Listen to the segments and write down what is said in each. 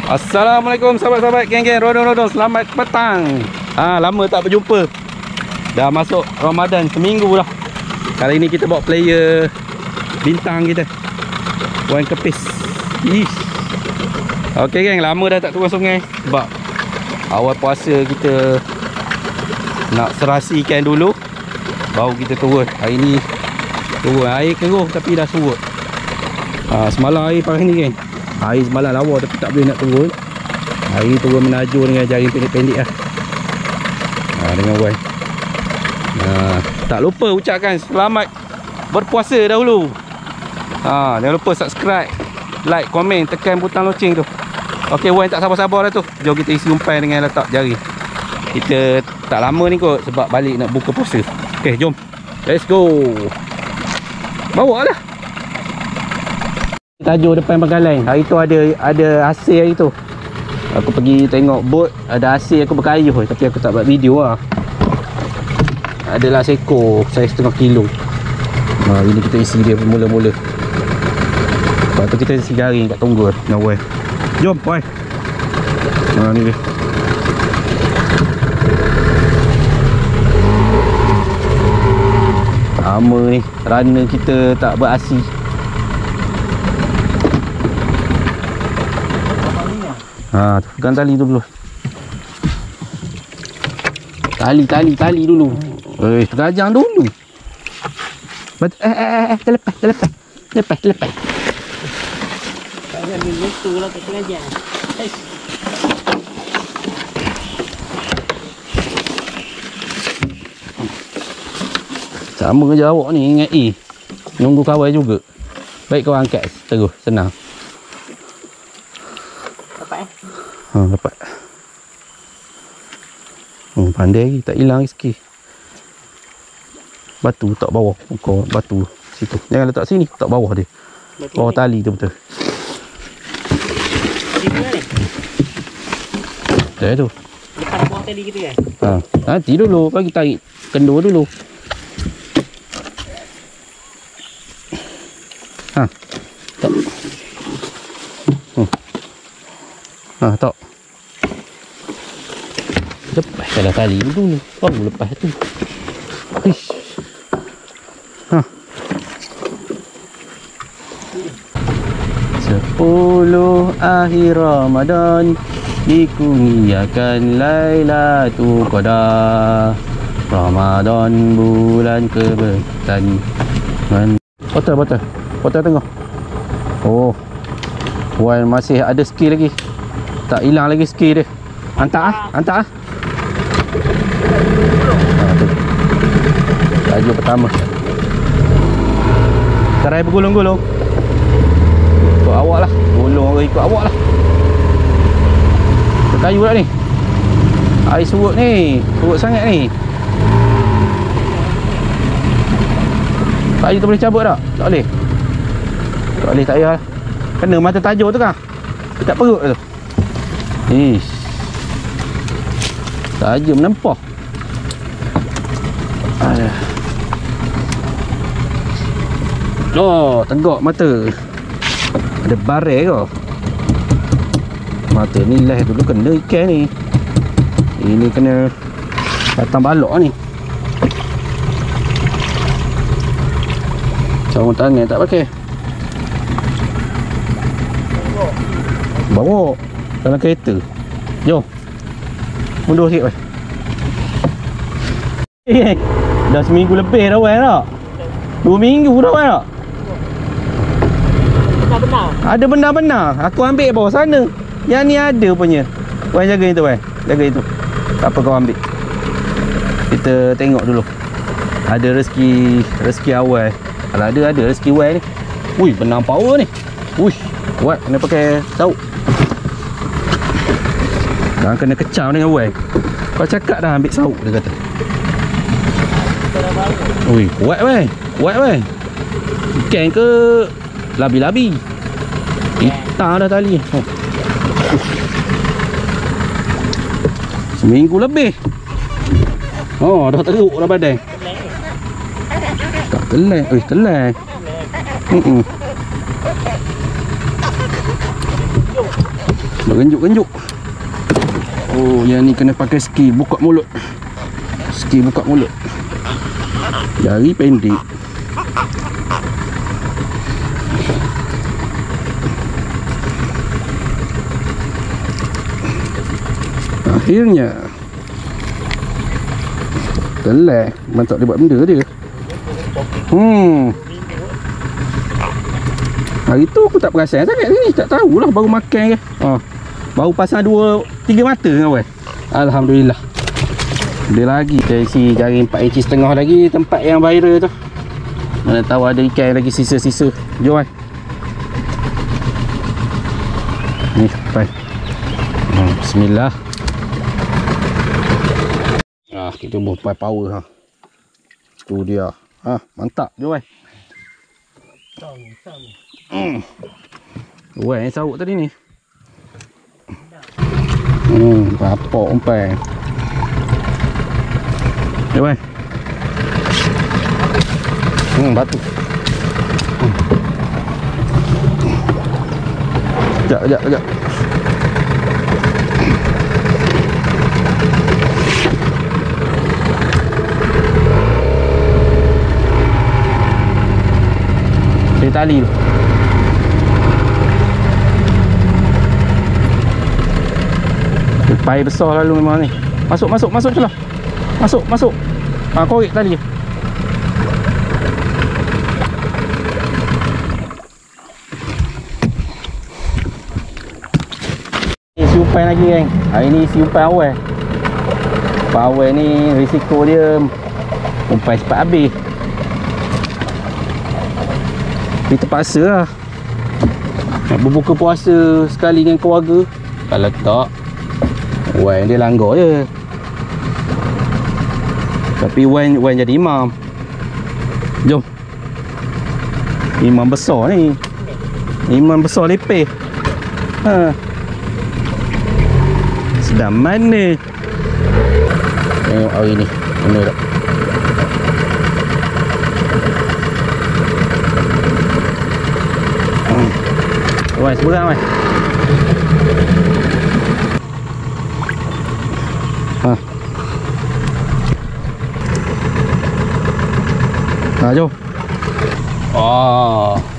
Assalamualaikum sahabat-sahabat, geng-geng, rodong-rodong, selamat petang. Lama tak berjumpa. Dah masuk Ramadan seminggu dah. Kali ni kita bawa player bintang kita, Wan Kepis. Okey geng, lama dah tak turun sungai sebab awal puasa kita nak serasikan dulu baru kita turun. Hari ni turun air keruh tapi dah surut. Semalam air paras ni geng. Air semalam lawa tapi tak boleh nak turun. Hari ni turun menajur dengan jaring pendek-pendek lah. Dengan Wan. Tak lupa ucapkan selamat berpuasa dahulu. Jangan lupa subscribe, like, komen, tekan butang loceng tu. Okey Wan tak sabar-sabar dah tu. Jom kita isi umpan dengan letak jari. Kita tak lama ni kot sebab balik nak buka puasa. Okey jom. Let's go. Bawa lah. Tajuk depan Pangkalan. Hari tu ada hasil hari tu. Aku pergi tengok bot, ada hasil, aku berkayuh tapi aku tak buat video lah. Adalah seekor saiz setengah kilo. Ini kita isi dia mula-mula. Lepas tu kita isi jaring kat tunggu dengan Wan. Jom Wan. Ni dia. Lama ni runner kita tak berasi. Pegang tali tu dulu. Tali dulu. Terajang dulu. Terlepas. Jangan menyentuh lah kat terajang. Sama je awak ni ingat nunggu kawan juga. Baik kau angkat terus, senang. Dapat. Pandai lagi, tak hilang sikit. Batu tak bawah. Kau batu situ. Jangan letak sini, tak bawah dia. Bawah tali tu betul. Di mana ni? Dah tu. Lepas bawah tali kita kan? Nanti dulu, bagi tarik kendur dulu. Tak. Tak. Lepaskanlah tali dulu. Baru lepas tu. Ish. 10 akhir Ramadan dikurniakan Lailatul Qadar. Ramadan bulan keberkatan. Potong tengah. Wan masih ada skill lagi. Tak hilang lagi skill dia. Hantar. Tajuk pertama. Sekarang bergulung-gulung. Ikut awak lah. Gulung ikut awak lah. Kayu dah ni. Air surut ni. Surut sangat ni. Kayu tu boleh cabut tak? Tak boleh. Tak payah lah. Kena mata tajuk tu kan? Dekat perut tu. Ish. Tajam menempah. Tegak mata. Ada barel ke? Mata ni lah dulu kena ikan ni. Ini kena datang balok ni. Sarung tangan tak pakai. Bawa dalam kereta. Jom. Mundur sikit. Dah seminggu lebih dah Wan tak? 2 minggu dah Wan tak? Benar-benar. Ada benar-benar. Aku ambil bawah sana. Yang ni ada punya. Wan jaga itu Wan. Jaga itu. Tak apa kau ambil. Kita tengok dulu. Ada rezeki awal. Kalau ada rezeki Wan ni. Ui, benang power ni. Uish. Kuat kena pakai sauk. Jangan kena kecam dengan Wan. Kau cakap dah ambil sauk dia kata. Ui, kuat Wan. Ikan ke labi-labi? Hitam dah tali. Seminggu lebih. Dah teruk dah badan. Tak telak. Telak. Berenjuk-renjuk. Oh, yang ni kena pakai ski buka mulut. Ski buka mulut. Jari pendek. Akhirnya telah. Memang tak boleh buat benda dia. Hari tu aku tak perasan sangat ni. Tak tahulah baru makan ke. Baru pasang 2-3 mata kan. Alhamdulillah. Ada lagi. Kita isi jaring 4 inci setengah lagi tempat yang viral tu. Mana tahu ada ikan lagi sisa-sisa. Jom kan. Ni sampai. Bismillah. Kita buat power tu dia. Mantap. Jom kan. Weh, sauk tadi ni. Apa umpan. Jom kan. Batu. Sekejap. Tali tu. Pai besar lalu memang ni. Masuk celah. Masuk. Korek tali je. Ni si umpan lagi kan. Hari ni si umpan awal. Awal ni risiko dia umpan cepat habis. Kita terpaksa lah. Nak berbuka puasa sekali dengan keluarga. Kalau tak, Wan dia langgar je. Tapi Wan jadi imam. Jom. Imam besar ni. Imam besar lepeh. Sedang mana. Tengok hari ni. Mana tak? Wan, seberang Wan. Jom.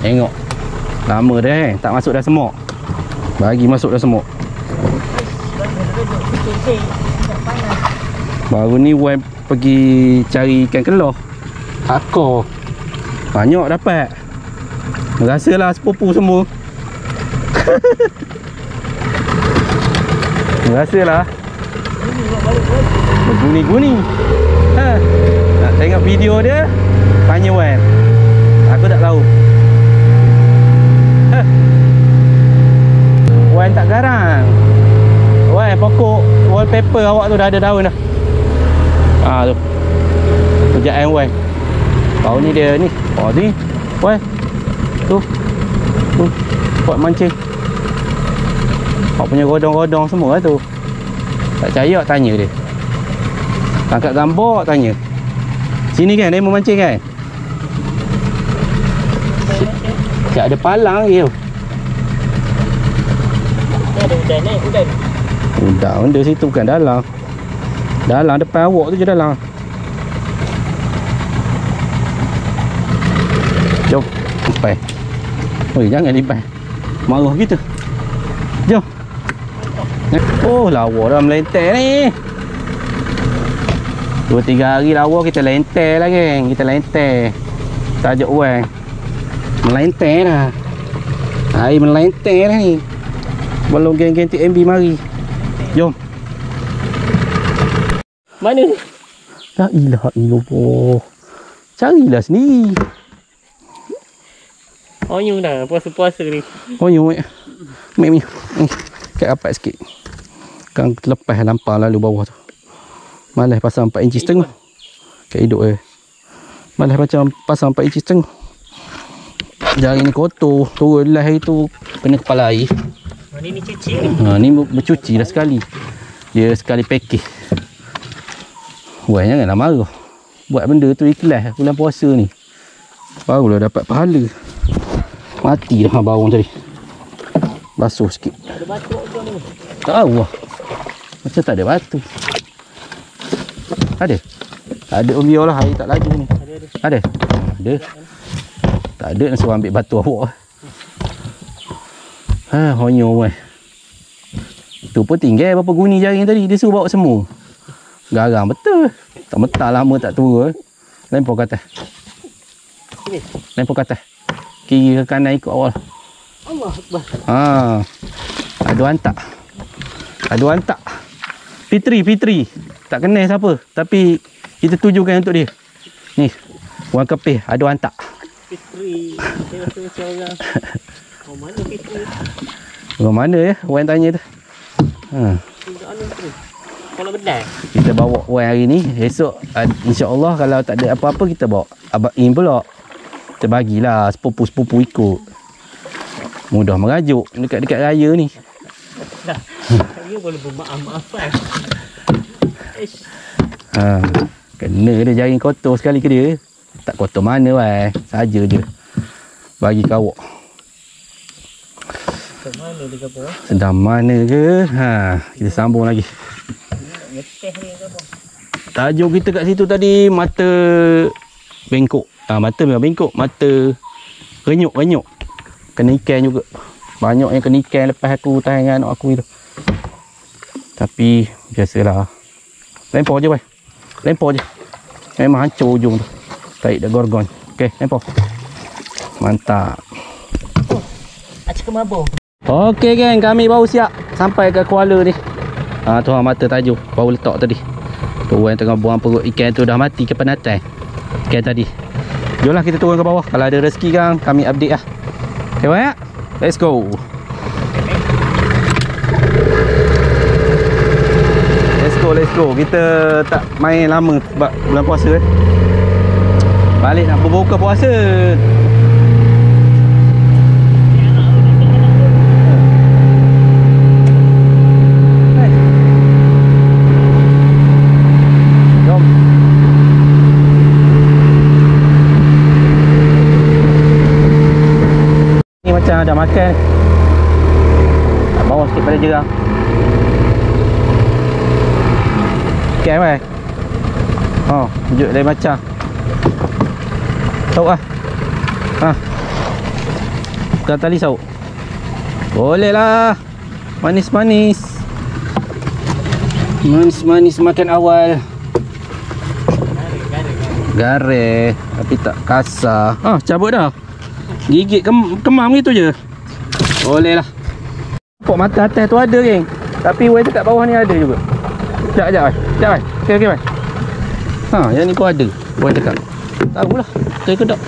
Tengok. Lama dah tak masuk dah semok. Bagi masuk dah semok. Baru ni Wan pergi cari ikan keloh. Akor. Banyak dapat. Rasalah sepupu semua. Rasalah berguni-guni. Nak tengok video dia, tanya Wan. Aku tak tahu. Wan tak garang. Wan, pokok wallpaper awak tu dah ada daun dah. Tu kerjaan Wan. Bau ni dia ni. Ni Wan. Tu buat mancing. Awak punya rodong-rodong semua lah tu. Tak percaya awak tanya dia. Angkat gambar awak tanya. Sini kan dia memancing kan. Tak ada palang je. Ada udang ni, udang. Udang benda situ bukan dalam. Dalam depan awak tu je dalam. Jom. Sampai. Oi, jangan libat. Marah kita. Jom. Oh, lawa dah melentek ni. 2-3 hari lawa kita lentek lah geng. Kita lentek. Tajuk Wan. Melentek dah. Air melentek dah ni. Belum geng-geng TMB mari. Jom. Mana ni? La ilaha illallah. Carilah sendiri. Onyung dah puasa-puasa ni. Onyung. Mek. Kat rapat sikit. Kan lepas lampar lalu bawah tu. Malas pasang 4 inci setengah. Kat hidup malas macam pasang 4 inci setengah. Jari ni kotor. Turun lah hari tu kena kepala air. Ni cuci ni. Ni bercuci dah sekali. Dia sekali package. Wah, janganlah marah. Buat benda tu ikhlas bulan puasa ni. Barulah dapat pahala. Mati dah bawang tadi. Basuh sikit. Ada batuk tu ni. Allah. Macam tak ada batu. Ada? Tak ada Om Bio lah, air tak laju ni. Ada? Ada. Tak ada, nak suruh ambil batu awak. Honyo weh. Tu pun tinggal berapa guni jaring tadi, dia suruh bawa semua. Garang betul. Tak mentah lama tak tua. Lempar ke atas. Lempar ke atas. Kiri ke kanan ikut awal. Allah Akbar. Ada hantar. Ada hantar. Fitri. Tak kenal siapa. Tapi kita tujukan untuk dia. Ni. Orang kepih. Ada hantar. Fitri. Dia rasa macam orang. Oh, mana Fitri? Orang mana ya? Orang tanya tu. Kalau benar. Kita bawa orang hari ni. Esok insya-Allah kalau tak ada apa-apa kita bawa Abang In pula. Kita bagilah sepupu-sepupu ikut. Mudah merajuk dekat-dekat raya ni. Dah. Saya boleh bermaaf-maafan. Kena dia jaring kotor sekali ke dia. Tak kotor mana weh. Saja je. Bagi kawak. Sedang mana dia ke apa? Sedang mana ke? Kita sambung lagi. Ngeteh ni ke apa? Tajuk kita kat situ tadi mata bengkok. Mata memang bengkok. Mata renyuk. Kena ikan juga. Banyak yang kena ikan lepas aku tahan dengan anak aku itu. Tapi biasalah. Lempar je weh. Lempar je. Memang hancur ujung tu. Tarik dah gorgon. Okey, lempar. Mantap. Acik kemabung. Okey geng, kami baru siap sampai ke Kuala ni. Tu mata tajuk baru letak tadi. Tu yang tengah buang perut ikan tu dah mati ke penatan. Ikan tadi. Jomlah kita turun ke bawah. Kalau ada rezeki kan kami update lah. Okay banyak. Let's go. Let's go. Kita tak main lama sebab bulan puasa Balik nak berbuka puasa. Macam dah makan. Tak bawa sikit pada jerang. Okay weh. Tunjuk lain macam. Sauk lah. Bukan tali sauk. Boleh lah. Manis-manis. Manis-manis makan awal. Garing. Tapi tak kasar. Cabut dah. Gigit kemam gitu je. Boleh lah. Pok mata atas tu ada geng. Tapi wei dekat bawah ni ada juga. Sekejap weh. Okey weh. Yang ni pun ada. Wei dekat. Tahulah. Saya kedok.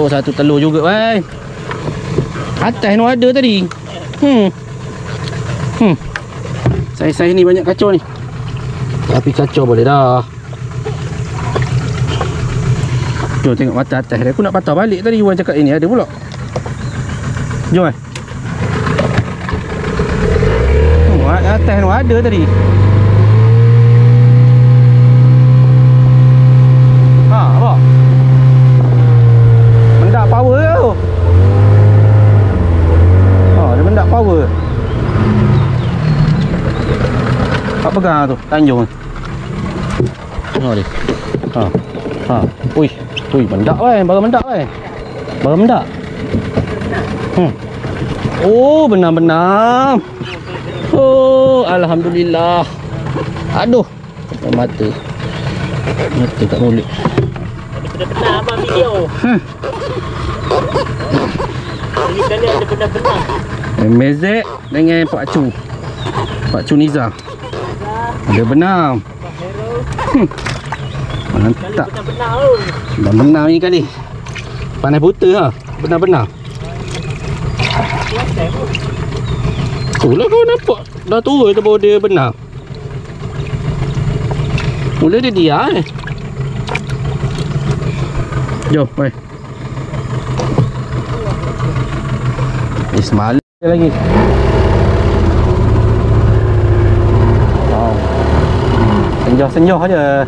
Satu telur juga wei. Atas ni ada tadi. Saiz-saiz ni banyak kacau ni. Tapi kacau boleh dah. Jom tengok mata atas dia. Aku nak patah balik tadi. Wan cakap ini ada pula. Jom atas tu ada tadi. Apa? Mendak power tu. Dia mendak power. Apa pegang tu? Tanjung ni. Dia. Ui, mendak weh, baru mendak weh. Baru mendak. Benar-benar. Alhamdulillah. Aduh, mata kat mulut. Benar-benar abang video. Kali ada benar-benar. Mezek dengan Pak Cu Niza. Ada benar. Mantap. Benar-benar ni kali. Panas buta lah. Benar-benar. Itulah kau nampak. Dah tua tu baru dia benar. Mula dia Jom, baik. Semalam lagi. Senjah aja.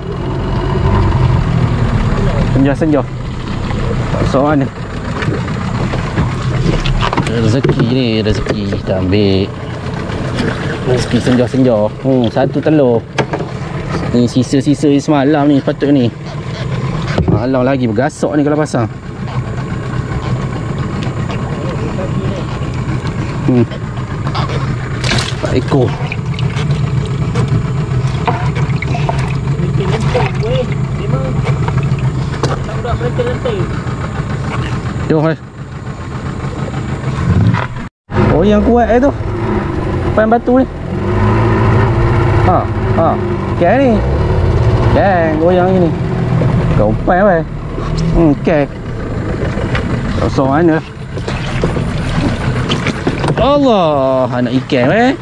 Senjah. Tak soal ni. Rezeki ni, rezeki kita ambil. Rezeki senja-senja. Satu telur. Ni sisa-sisa semalam ni patut ni. Malam lagi bergasok ni kalau pasang. 4 ekor. Jom hai. Oh yang kuat tu. Pan batu ni. Kek ni. Kek goyang ni. Kau pan weh. Kek. Rasa mana? Allah, anak ikan weh.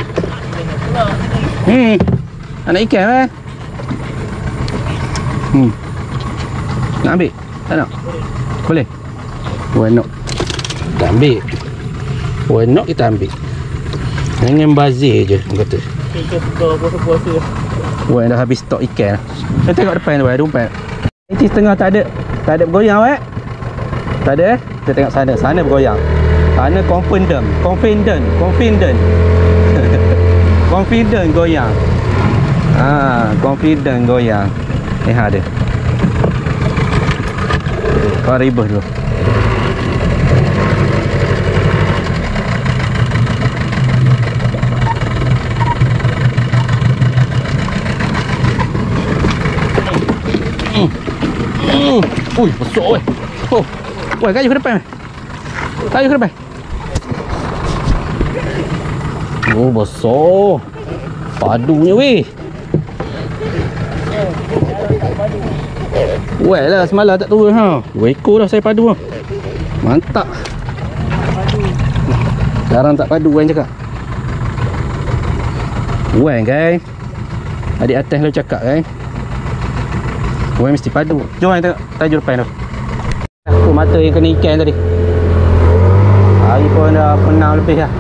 Anak ikan weh. Nak ambil? Tak nak? Boleh? Why not? Kita ambil. Why not kita ambil? Jangan bazir je, orang kata. Kita buka puasa-puasa. Why dah habis stok ikan. Kita tengok depan tu, ada umpan. Ini setengah tak ada bergoyang weh. Tak ada eh? Kita tengok sana bergoyang. Sana confident confident goyang. Confident goyang. Ada. Kau ribut dulu. Ui, besar weh. Weh, kayu ke depan. Kayu ke depan. Besar. Padunya weh. Weh lah, semalam tak turun ha. 2 ekor dah saya padu ha. Mantap. Sekarang tak padu kan cakap. Weh guys. Adik atas lu cakap kan. Weh mesti padu. Jom kita tengok tajuk depan tu. Aku mata yang kena ikan tadi. Hari pun dah penang lebih dah.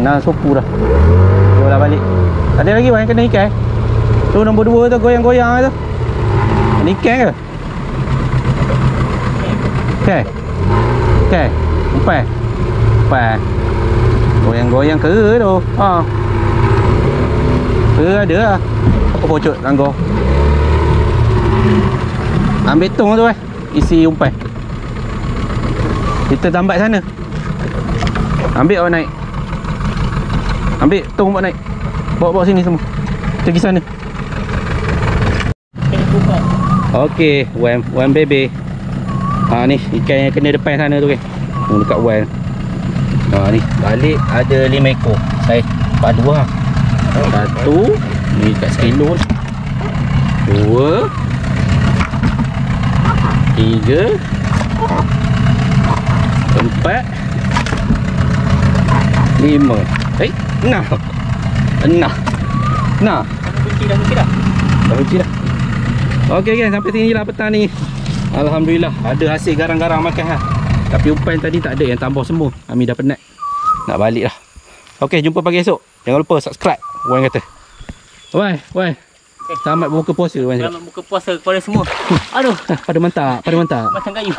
Dah supu dah. Jom lah balik. Ada lagi yang kena ikan. Tu nombor 2 tu goyang-goyang tu. Kena ikan ke? Okey. Umpan. Goyang-goyang kera tu. Kera ada lah. Apa pocok langgar. Ambil tong tu isi umpan. Kita tambat sana. Ambil awak naik. Ambil tong buat naik. Bawa sini semua. Kita pergi sana. Okey, one baby. Ni ikan yang kena depan sana tu kan. Dekat one. Ni balik ada 5 ekor. Saya padu lah. 1 ni kat sekilo. 2 3 4 5 6 Kunci dah. Okey guys, sampai sini lah petang ni. Alhamdulillah ada hasil garang-garang makan ha. Tapi umpan tadi tak ada, yang tambah semua. Kami dah penat nak balik lah. Okey, jumpa pagi esok. Jangan lupa subscribe. Wan kata. Wai. Selamat berbuka puasa. Selamat berbuka puasa kepada semua. Aduh, pada mantap. macam kayu.